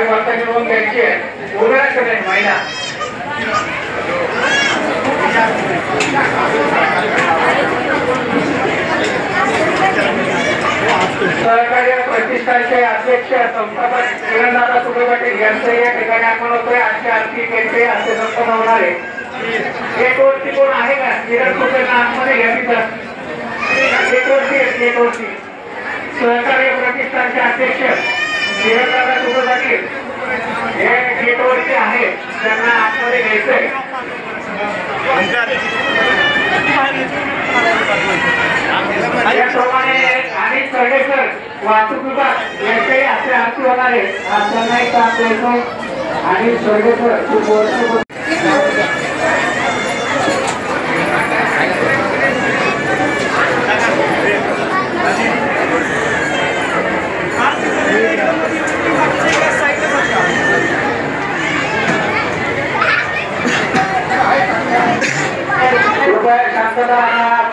काही वर्षांनी होऊन त्यांची उभ्या करेल महिला सहकार्य प्रतिष्ठानचे अध्यक्ष संस्थापक किरणदादा सुबे पाटील यांचे या ठिकाणी आपण होतोय. आजची आरती केंद्रे असे संपन्न होणार आहे. एक वरती कोण आहे का? किरण सुबेंना आतमध्ये घ्या तिथं. एक वरती सहकार्य प्रतिष्ठानचे अध्यक्ष किरणदादा सुबे पाटील हे गेटवरती आहे, त्यांना आतमध्ये घ्यायचंय. त्याप्रमाणे आणि चढेकर वाहतूक विभाग यांच्याही असे आरती होणार आहे. त्यांना एक काम द्यायचं आणि चढेकर खूप वर्ष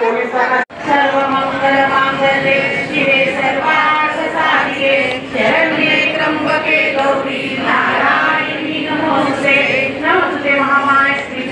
पोलिसांना सर्व मंगल मांगल्ये शिवे सर्वार्थ साधिके शरण्ये त्र्यंबके गौरी नारायणी नमोस्तुते. नमस्ते महामाये श्री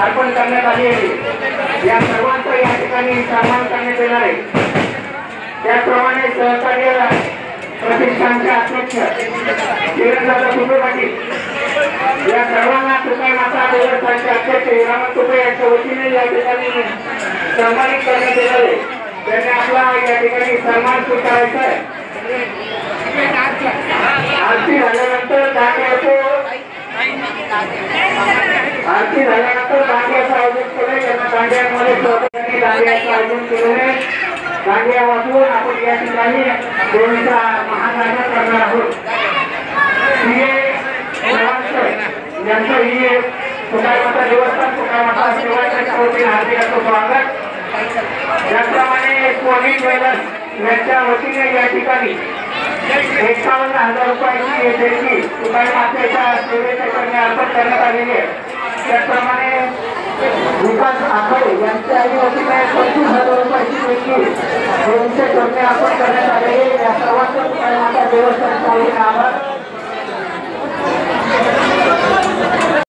अर्पण करण्यात आली आहे। या सर्वांचा या ठिकाणी सन्मान करण्यात येणार आहे। त्याचप्रमाणे सहकार्य प्रतिष्ठानचे अध्यक्ष किरणदादा तुपे पाटील या सर्वांना तुकाई माता देवस्थानचे अध्यक्ष हिरामन तुपे यांच्या वतीने या ठिकाणी सन्मानित करण्यात येणार आहे। त्यांनी आपला या ठिकाणी सन्मान स्वीकारायचा आहे। आरती झाल्यानंतर आरती झाल्यानंतर दांडियाचं आयोजन केलं। त्यांना दांडियांमध्ये सहभागी दांडियाचं आयोजन केलेलं आहे। दांडिया वाजवून आपण या ठिकाणी देवीचा महाजागर करणार आहोत। यांचं ही तुकाई माता देवस्थान तुकाई माता सेवाच्या वतीने हार्दिक स्वागत। त्याचप्रमाणे स्वामी ज्वेलर्स यांच्या वतीने या ठिकाणी 51,000 रुपयाची देणगी तुकाई मातेच्या सेवेच्या करणे अर्पण करण्यात आलेली आहे। त्याचप्रमाणे विकास आखडे यांच्या वतीने 25,000 रुपयाची देणगी देवीचे करणे अर्पण करण्यात आलेली आहे। या सर्वांचे तुकाई माता देवस्थानच्या वतीने आभार।